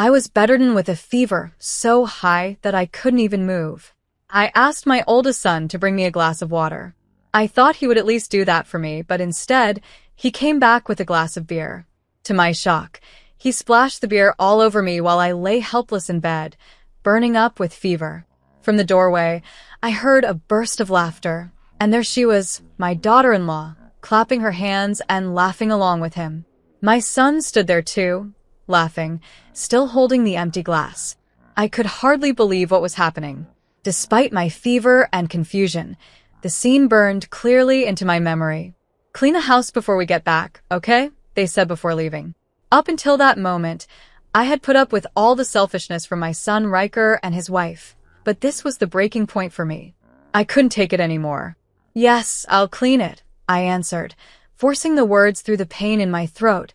I was bedridden with a fever so high that I couldn't even move. I asked my oldest son to bring me a glass of water. I thought he would at least do that for me, but instead, he came back with a glass of beer. To my shock, he splashed the beer all over me while I lay helpless in bed, burning up with fever. From the doorway, I heard a burst of laughter, and there she was, my daughter-in-law, clapping her hands and laughing along with him. My son stood there too, laughing, still holding the empty glass. I could hardly believe what was happening. Despite my fever and confusion, the scene burned clearly into my memory. "Clean the house before we get back, okay?" they said before leaving. Up until that moment, I had put up with all the selfishness from my son Riker and his wife, but this was the breaking point for me. I couldn't take it anymore. "Yes, I'll clean it," I answered, forcing the words through the pain in my throat,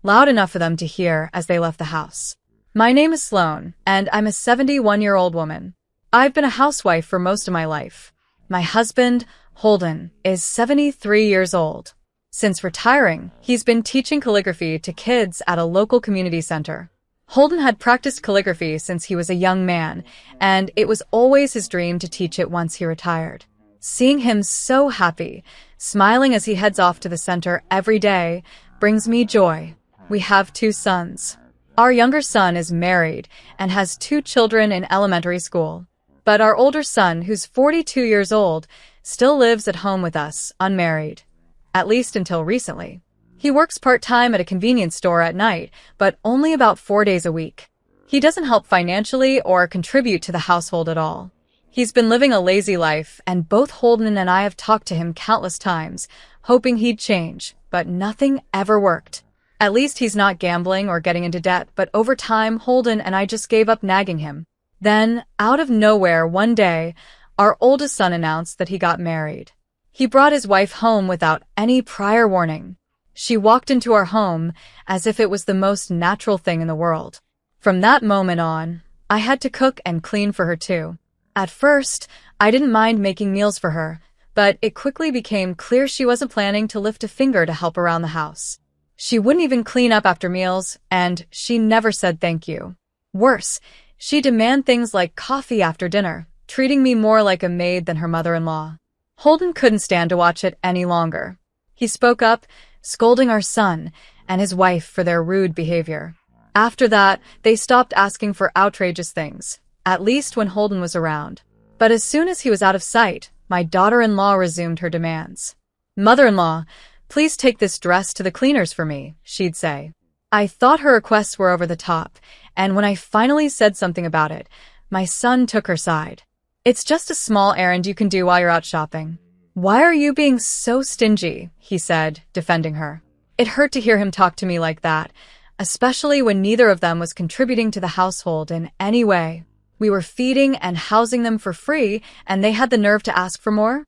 loud enough for them to hear as they left the house. My name is Sloane, and I'm a 71-year-old woman. I've been a housewife for most of my life. My husband, Holden, is 73 years old. Since retiring, he's been teaching calligraphy to kids at a local community center. Holden had practiced calligraphy since he was a young man, and it was always his dream to teach it once he retired. Seeing him so happy, smiling as he heads off to the center every day, brings me joy. We have 2 sons. Our younger son is married and has 2 children in elementary school. But our older son, who's 42 years old, still lives at home with us, unmarried. At least until recently. He works part-time at a convenience store at night, but only about 4 days a week. He doesn't help financially or contribute to the household at all. He's been living a lazy life, and both Holden and I have talked to him countless times, hoping he'd change, but nothing ever worked. At least he's not gambling or getting into debt, but over time, Holden and I just gave up nagging him. Then, out of nowhere, one day, our oldest son announced that he got married. He brought his wife home without any prior warning. She walked into our home as if it was the most natural thing in the world. From that moment on, I had to cook and clean for her too. At first, I didn't mind making meals for her, but it quickly became clear she wasn't planning to lift a finger to help around the house. She wouldn't even clean up after meals, and she never said thank you. Worse, she'd demand things like coffee after dinner, treating me more like a maid than her mother-in-law. Holden couldn't stand to watch it any longer. He spoke up, scolding our son and his wife for their rude behavior. After that, they stopped asking for outrageous things, at least when Holden was around. But as soon as he was out of sight, my daughter-in-law resumed her demands. "Mother-in-law, please take this dress to the cleaners for me," she'd say. I thought her requests were over the top, and when I finally said something about it, my son took her side. "It's just a small errand you can do while you're out shopping." "Why are you being so stingy?" he said, defending her. It hurt to hear him talk to me like that, especially when neither of them was contributing to the household in any way. We were feeding and housing them for free, and they had the nerve to ask for more?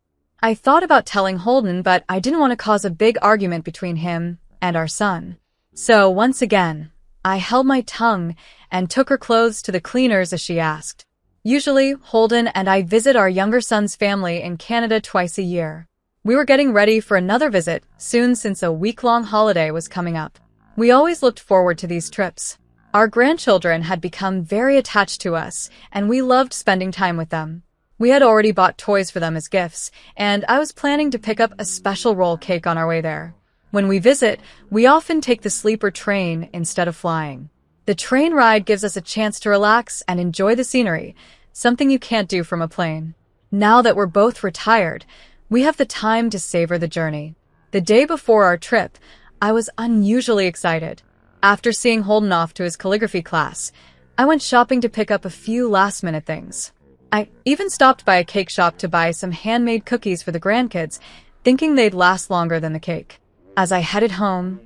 I thought about telling Holden, but I didn't want to cause a big argument between him and our son. So once again, I held my tongue and took her clothes to the cleaners as she asked. Usually, Holden and I visit our younger son's family in Canada twice a year. We were getting ready for another visit soon since a week-long holiday was coming up. We always looked forward to these trips. Our grandchildren had become very attached to us, and we loved spending time with them. We had already bought toys for them as gifts, and I was planning to pick up a special roll cake on our way there. When we visit, we often take the sleeper train instead of flying. The train ride gives us a chance to relax and enjoy the scenery, something you can't do from a plane. Now that we're both retired, we have the time to savor the journey. The day before our trip, I was unusually excited. After seeing Holden off to his calligraphy class, I went shopping to pick up a few last-minute things. I even stopped by a cake shop to buy some handmade cookies for the grandkids, thinking they'd last longer than the cake. As I headed home,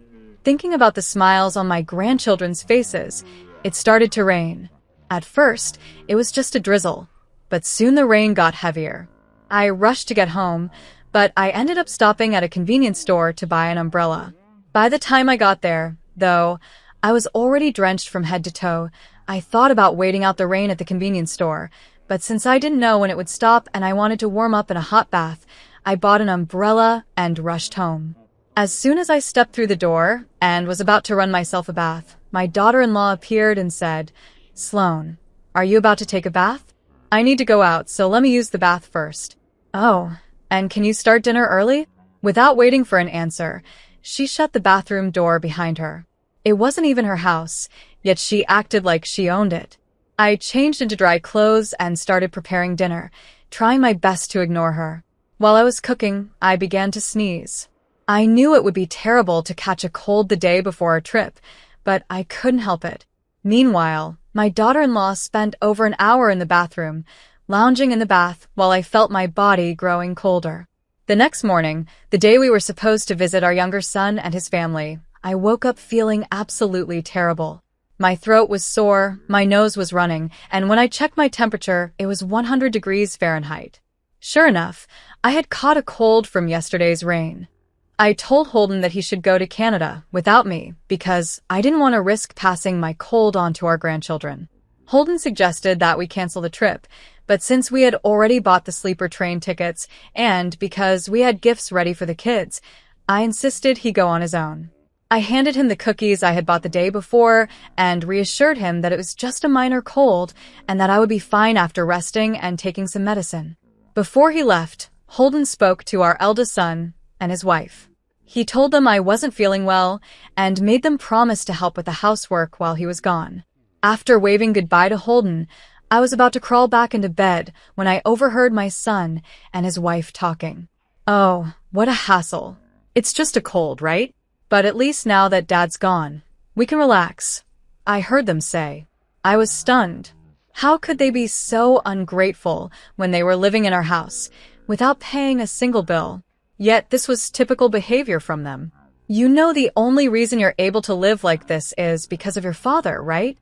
thinking about the smiles on my grandchildren's faces, it started to rain. At first, it was just a drizzle, but soon the rain got heavier. I rushed to get home, but I ended up stopping at a convenience store to buy an umbrella. By the time I got there, though, I was already drenched from head to toe. I thought about waiting out the rain at the convenience store, but since I didn't know when it would stop and I wanted to warm up in a hot bath, I bought an umbrella and rushed home. As soon as I stepped through the door and was about to run myself a bath, my daughter-in-law appeared and said, "Sloan, are you about to take a bath? I need to go out, so let me use the bath first." "Oh, and can you start dinner early?" Without waiting for an answer, she shut the bathroom door behind her. It wasn't even her house, yet she acted like she owned it. I changed into dry clothes and started preparing dinner, trying my best to ignore her. While I was cooking, I began to sneeze. I knew it would be terrible to catch a cold the day before our trip, but I couldn't help it. Meanwhile, my daughter-in-law spent over an hour in the bathroom, lounging in the bath while I felt my body growing colder. The next morning, the day we were supposed to visit our younger son and his family, I woke up feeling absolutely terrible. My throat was sore, my nose was running, and when I checked my temperature, it was 100 degrees Fahrenheit. Sure enough, I had caught a cold from yesterday's rain. I told Holden that he should go to Canada without me because I didn't want to risk passing my cold on to our grandchildren. Holden suggested that we cancel the trip, but since we had already bought the sleeper train tickets and because we had gifts ready for the kids, I insisted he go on his own. I handed him the cookies I had bought the day before and reassured him that it was just a minor cold and that I would be fine after resting and taking some medicine. Before he left, Holden spoke to our eldest son and his wife. He told them I wasn't feeling well and made them promise to help with the housework while he was gone. After waving goodbye to Holden, I was about to crawl back into bed when I overheard my son and his wife talking. "Oh, what a hassle. It's just a cold, right? But at least now that Dad's gone, we can relax," I heard them say. I was stunned. How could they be so ungrateful when they were living in our house, without paying a single bill? Yet this was typical behavior from them. You know the only reason you're able to live like this is because of your father, right?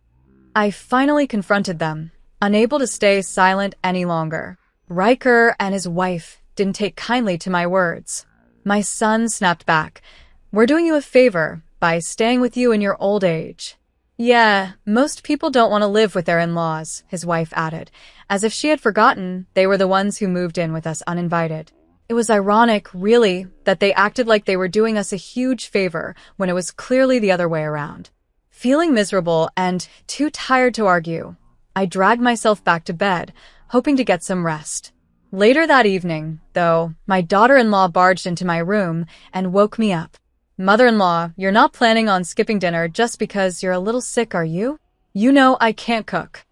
I finally confronted them, unable to stay silent any longer. Riker and his wife didn't take kindly to my words. My son snapped back, "We're doing you a favor by staying with you in your old age." "Yeah, most people don't want to live with their in-laws," his wife added, as if she had forgotten they were the ones who moved in with us uninvited. It was ironic, really, that they acted like they were doing us a huge favor when it was clearly the other way around. Feeling miserable and too tired to argue, I dragged myself back to bed, hoping to get some rest. Later that evening, though, my daughter-in-law barged into my room and woke me up. "Mother-in-law, you're not planning on skipping dinner just because you're a little sick, are you? You know I can't cook."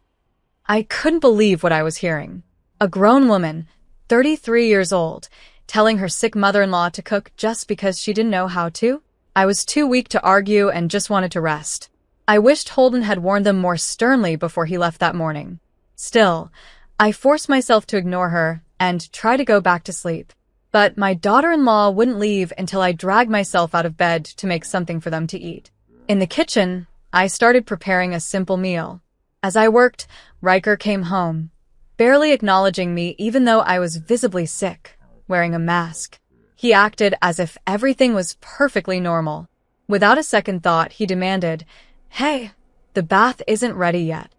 I couldn't believe what I was hearing. A grown woman, 33 years old, telling her sick mother-in-law to cook just because she didn't know how to? I was too weak to argue and just wanted to rest. I wished Holden had warned them more sternly before he left that morning. Still, I forced myself to ignore her and try to go back to sleep. But my daughter-in-law wouldn't leave until I dragged myself out of bed to make something for them to eat. In the kitchen, I started preparing a simple meal. As I worked, Riker came home, barely acknowledging me even though I was visibly sick, wearing a mask. He acted as if everything was perfectly normal. Without a second thought, he demanded, "Hey, the bath isn't ready yet."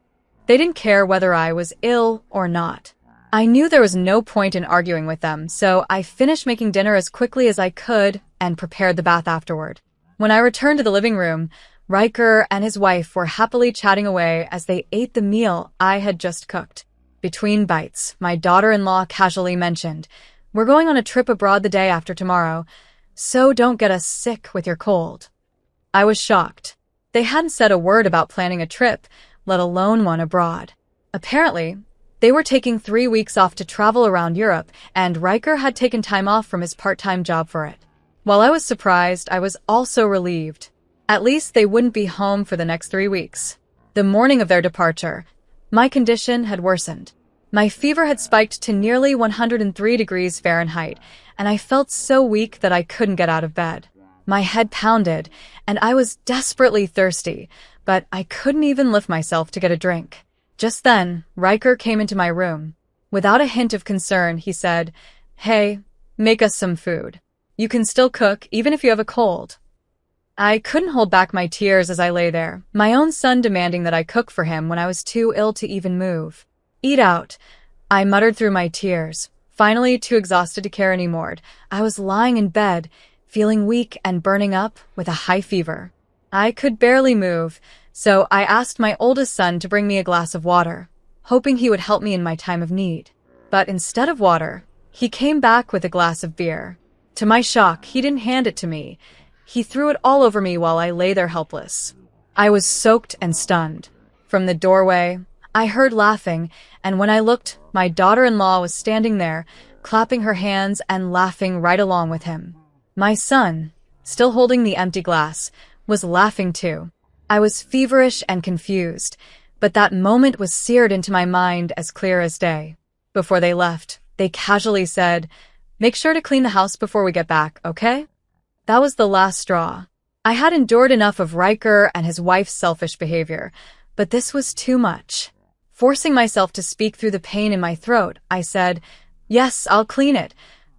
They didn't care whether I was ill or not. I knew there was no point in arguing with them, so I finished making dinner as quickly as I could and prepared the bath afterward. When I returned to the living room, Riker and his wife were happily chatting away as they ate the meal I had just cooked. Between bites, my daughter-in-law casually mentioned, "We're going on a trip abroad the day after tomorrow, so don't get us sick with your cold." I was shocked. They hadn't said a word about planning a trip, let alone one abroad. Apparently, they were taking 3 weeks off to travel around Europe, and Riker had taken time off from his part-time job for it. While I was surprised, I was also relieved. At least they wouldn't be home for the next 3 weeks. The morning of their departure, my condition had worsened. My fever had spiked to nearly 103 degrees Fahrenheit, and I felt so weak that I couldn't get out of bed. My head pounded, and I was desperately thirsty, but I couldn't even lift myself to get a drink. Just then, Riker came into my room. Without a hint of concern, he said, "Hey, make us some food. You can still cook, even if you have a cold." I couldn't hold back my tears as I lay there, my own son demanding that I cook for him when I was too ill to even move. "Eat out," I muttered through my tears, finally too exhausted to care anymore. I was lying in bed, feeling weak and burning up with a high fever. I could barely move, so I asked my oldest son to bring me a glass of water, hoping he would help me in my time of need. But instead of water, he came back with a glass of beer. To my shock, he didn't hand it to me. He threw it all over me while I lay there helpless. I was soaked and stunned. From the doorway, I heard laughing, and when I looked, my daughter-in-law was standing there, clapping her hands and laughing right along with him. My son, still holding the empty glass, was laughing too. I was feverish and confused, but that moment was seared into my mind as clear as day. Before they left, they casually said, "Make sure to clean the house before we get back, okay?" That was the last straw. I had endured enough of Riker and his wife's selfish behavior, but this was too much. Forcing myself to speak through the pain in my throat, I said, "Yes, I'll clean it,"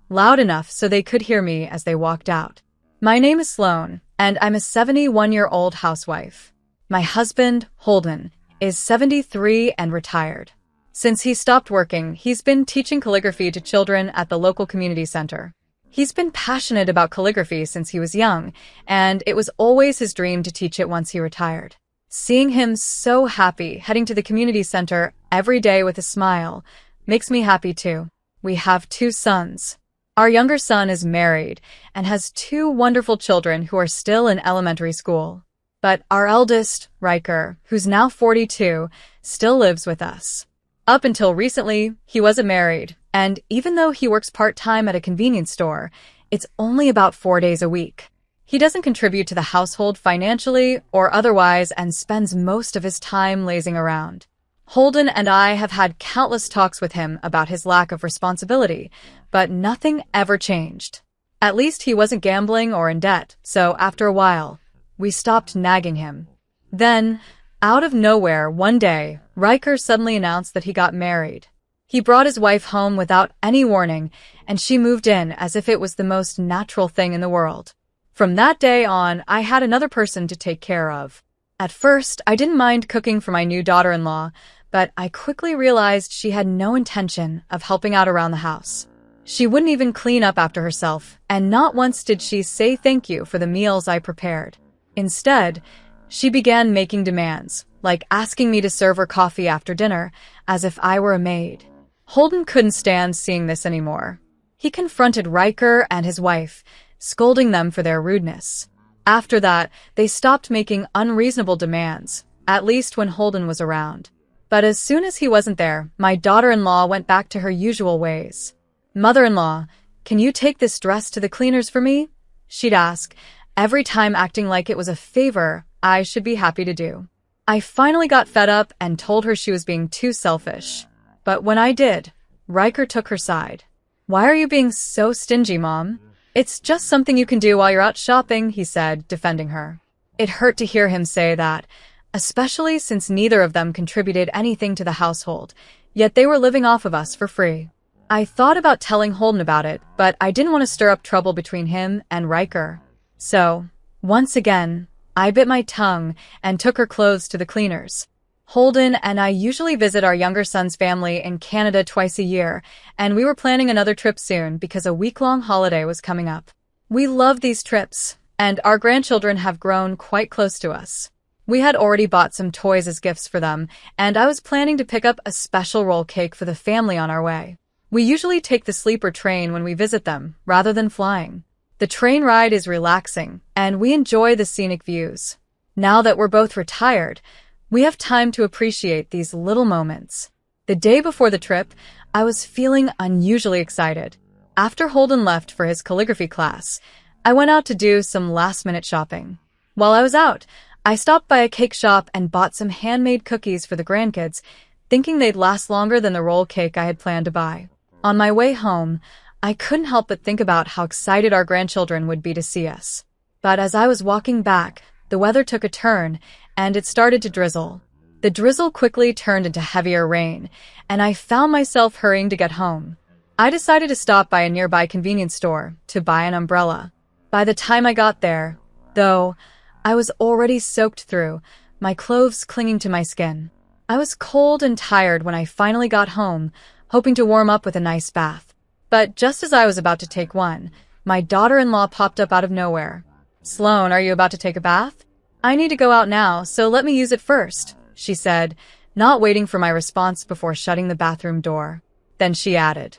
loud enough so they could hear me as they walked out. My name is Sloan, and I'm a 71-year-old housewife. My husband, Holden, is 73 and retired. Since he stopped working, he's been teaching calligraphy to children at the local community center. He's been passionate about calligraphy since he was young, and it was always his dream to teach it once he retired. Seeing him so happy heading to the community center every day with a smile makes me happy too. We have 2 sons. Our younger son is married and has 2 wonderful children who are still in elementary school. But our eldest, Riker, who's now 42, still lives with us. Up until recently, he wasn't married, and even though he works part-time at a convenience store, it's only about 4 days a week. He doesn't contribute to the household financially or otherwise and spends most of his time lazing around. Holden and I have had countless talks with him about his lack of responsibility, but nothing ever changed. At least he wasn't gambling or in debt, so after a while, we stopped nagging him. Then, out of nowhere, one day, Riker suddenly announced that he got married. He brought his wife home without any warning, and she moved in as if it was the most natural thing in the world. From that day on, I had another person to take care of. At first, I didn't mind cooking for my new daughter-in-law, but I quickly realized she had no intention of helping out around the house. She wouldn't even clean up after herself, and not once did she say thank you for the meals I prepared. Instead, she began making demands, like asking me to serve her coffee after dinner, as if I were a maid. Holden couldn't stand seeing this anymore. He confronted Riker and his wife, scolding them for their rudeness. After that, they stopped making unreasonable demands, at least when Holden was around. But as soon as he wasn't there, my daughter-in-law went back to her usual ways. "Mother-in-law, can you take this dress to the cleaners for me?" she'd ask, every time acting like it was a favor I should be happy to do. I finally got fed up and told her she was being too selfish. But when I did, Riker took her side. "Why are you being so stingy, Mom? It's just something you can do while you're out shopping," he said, defending her. It hurt to hear him say that, especially since neither of them contributed anything to the household, yet they were living off of us for free. I thought about telling Holden about it, but I didn't want to stir up trouble between him and Riker. So, once again, I bit my tongue and took her clothes to the cleaners. Holden and I usually visit our younger son's family in Canada twice a year, and we were planning another trip soon because a week-long holiday was coming up. We love these trips, and our grandchildren have grown quite close to us. We had already bought some toys as gifts for them, and I was planning to pick up a special roll cake for the family on our way. We usually take the sleeper train when we visit them, rather than flying. The train ride is relaxing, and we enjoy the scenic views. Now that we're both retired, we have time to appreciate these little moments. The day before the trip, I was feeling unusually excited. After Holden left for his calligraphy class, I went out to do some last-minute shopping. While I was out, I stopped by a cake shop and bought some handmade cookies for the grandkids, thinking they'd last longer than the roll cake I had planned to buy. On my way home, I couldn't help but think about how excited our grandchildren would be to see us. But as I was walking back, the weather took a turn, and it started to drizzle. The drizzle quickly turned into heavier rain, and I found myself hurrying to get home. I decided to stop by a nearby convenience store to buy an umbrella. By the time I got there, though, I was already soaked through, my clothes clinging to my skin. I was cold and tired when I finally got home, hoping to warm up with a nice bath. But just as I was about to take one, my daughter-in-law popped up out of nowhere. "Sloan, are you about to take a bath?" I need to go out now, so let me use it first, she said, not waiting for my response before shutting the bathroom door. Then she added,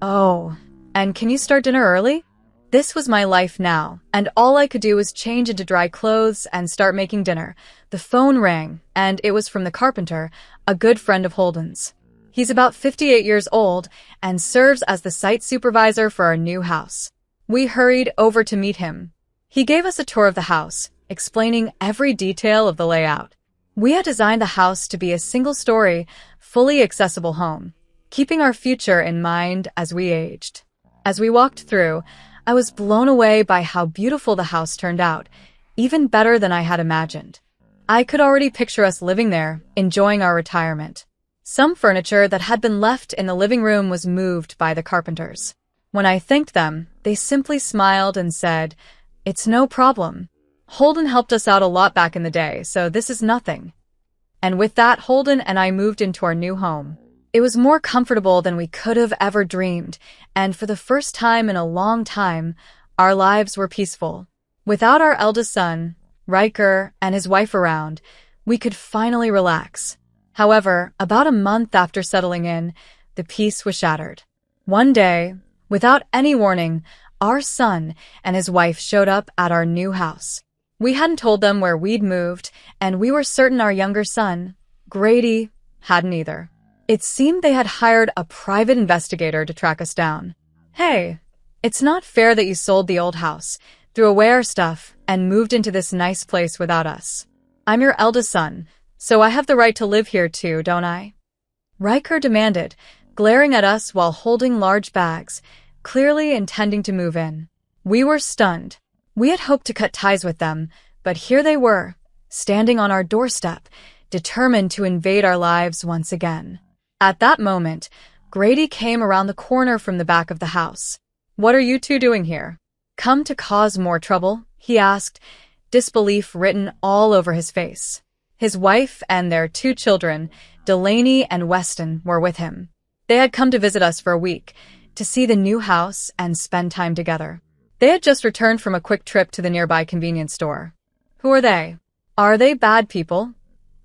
"Oh, and can you start dinner early?" This was my life now, and all I could do was change into dry clothes and start making dinner. The phone rang, and it was from the carpenter, a good friend of Holden's. He's about 58 years old and serves as the site supervisor for our new house. We hurried over to meet him. He gave us a tour of the house, explaining every detail of the layout. We had designed the house to be a single-story, fully accessible home, keeping our future in mind as we aged. As we walked through, I was blown away by how beautiful the house turned out, even better than I had imagined. I could already picture us living there, enjoying our retirement. Some furniture that had been left in the living room was moved by the carpenters. When I thanked them, they simply smiled and said, "It's no problem. Holden helped us out a lot back in the day, so this is nothing." And with that, Holden and I moved into our new home. It was more comfortable than we could have ever dreamed, and for the first time in a long time, our lives were peaceful. Without our eldest son, Riker, and his wife around, we could finally relax. However, about a month after settling in, the peace was shattered. One day, without any warning, our son and his wife showed up at our new house. We hadn't told them where we'd moved, and we were certain our younger son, Grady, hadn't either. It seemed they had hired a private investigator to track us down. "Hey, it's not fair that you sold the old house, threw away our stuff, and moved into this nice place without us. I'm your eldest son, so I have the right to live here too, don't I?" Riker demanded, glaring at us while holding large bags, clearly intending to move in. We were stunned. We had hoped to cut ties with them, but here they were, standing on our doorstep, determined to invade our lives once again. At that moment, Grady came around the corner from the back of the house. "What are you two doing here? Come to cause more trouble?" he asked, disbelief written all over his face. His wife and their 2 children, Delaney and Weston, were with him. They had come to visit us for a week, to see the new house and spend time together. They had just returned from a quick trip to the nearby convenience store. "Who are they? Are they bad people?"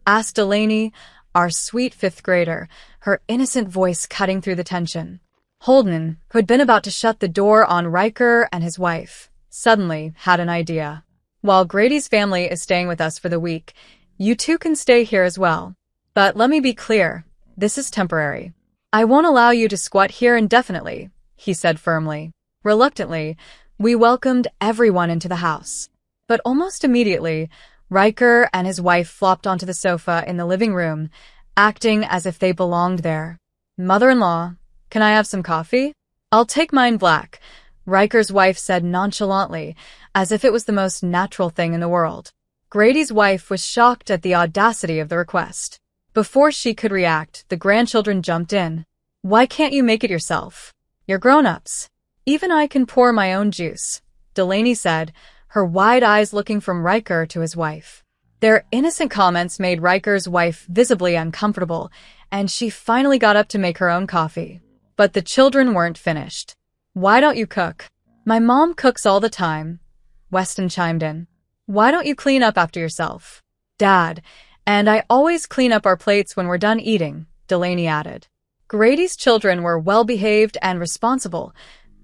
asked Delaney, our sweet 5th grader, her innocent voice cutting through the tension. Holden, who had been about to shut the door on Riker and his wife, suddenly had an idea. "While Grady's family is staying with us for the week, you two can stay here as well. But let me be clear, this is temporary. I won't allow you to squat here indefinitely," he said firmly. Reluctantly, we welcomed everyone into the house. But almost immediately, Riker and his wife flopped onto the sofa in the living room, acting as if they belonged there. "Mother-in-law, can I have some coffee?" "I'll take mine black," Riker's wife said nonchalantly, as if it was the most natural thing in the world. Grady's wife was shocked at the audacity of the request. Before she could react, the grandchildren jumped in. "Why can't you make it yourself? You're grown-ups. Even I can pour my own juice," Delaney said, her wide eyes looking from Riker to his wife. Their innocent comments made Riker's wife visibly uncomfortable, and she finally got up to make her own coffee. But the children weren't finished. "Why don't you cook?" "My mom cooks all the time," Weston chimed in. "Why don't you clean up after yourself?" "Dad, and I always clean up our plates when we're done eating," Delaney added. Grady's children were well-behaved and responsible,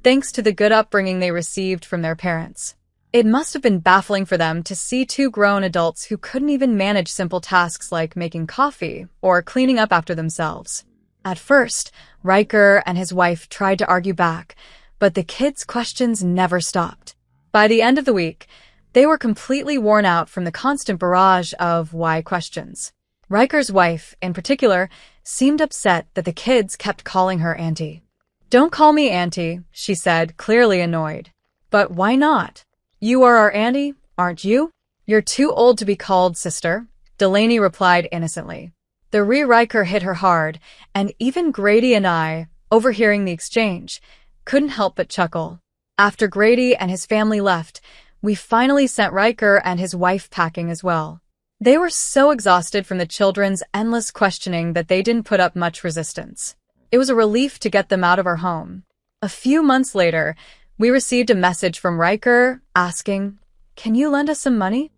thanks to the good upbringing they received from their parents. It must have been baffling for them to see 2 grown adults who couldn't even manage simple tasks like making coffee or cleaning up after themselves. At first, Riker and his wife tried to argue back, but the kids' questions never stopped. By the end of the week, they were completely worn out from the constant barrage of why questions. Riker's wife, in particular, seemed upset that the kids kept calling her Auntie. "Don't call me Auntie," she said, clearly annoyed. "But why not? You are our Auntie, aren't you?" "You're too old to be called sister," Delaney replied innocently. The Riker hit her hard, and even Grady and I, overhearing the exchange, couldn't help but chuckle. After Grady and his family left, we finally sent Riker and his wife packing as well. They were so exhausted from the children's endless questioning that they didn't put up much resistance. It was a relief to get them out of our home. A few months later, we received a message from Riker asking, "Can you lend us some money?"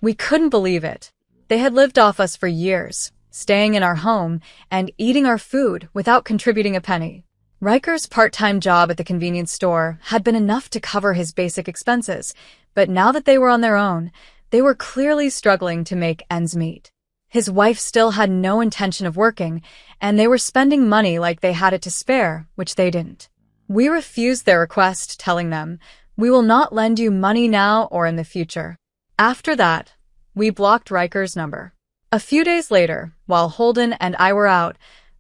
We couldn't believe it. They had lived off us for years, staying in our home and eating our food without contributing a penny. Riker's part-time job at the convenience store had been enough to cover his basic expenses, but now that they were on their own, they were clearly struggling to make ends meet. His wife still had no intention of working, and they were spending money like they had it to spare, which they didn't. We refused their request, telling them, "We will not lend you money now or in the future." After that, we blocked Riker's number. A few days later, while Holden and I were out,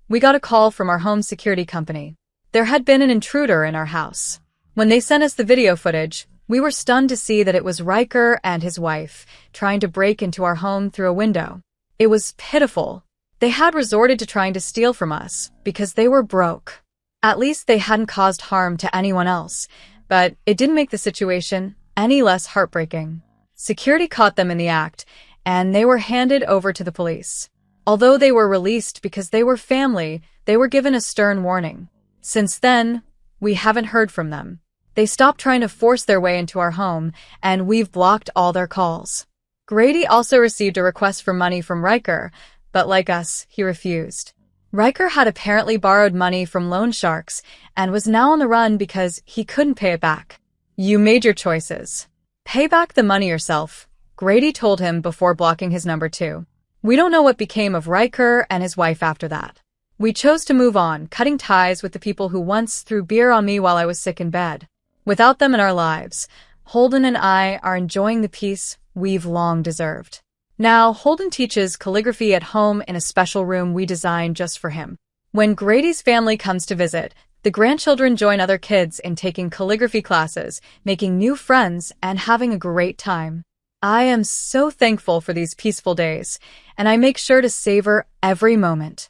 we got a call from our home security company. There had been an intruder in our house. When they sent us the video footage, we were stunned to see that it was Riker and his wife trying to break into our home through a window. It was pitiful. They had resorted to trying to steal from us because they were broke. At least they hadn't caused harm to anyone else, but it didn't make the situation any less heartbreaking. Security caught them in the act, and they were handed over to the police. Although they were released because they were family, they were given a stern warning. Since then, we haven't heard from them. They stopped trying to force their way into our home, and we've blocked all their calls. Grady also received a request for money from Riker, but like us, he refused. Riker had apparently borrowed money from loan sharks and was now on the run because he couldn't pay it back. "You made your choices. Pay back the money yourself," Grady told him before blocking his number too. We don't know what became of Riker and his wife after that. We chose to move on, cutting ties with the people who once threw beer on me while I was sick in bed. Without them in our lives, Holden and I are enjoying the peace we've long deserved. Now, Holden teaches calligraphy at home in a special room we designed just for him. When Grady's family comes to visit, the grandchildren join other kids in taking calligraphy classes, making new friends, and having a great time. I am so thankful for these peaceful days, and I make sure to savor every moment.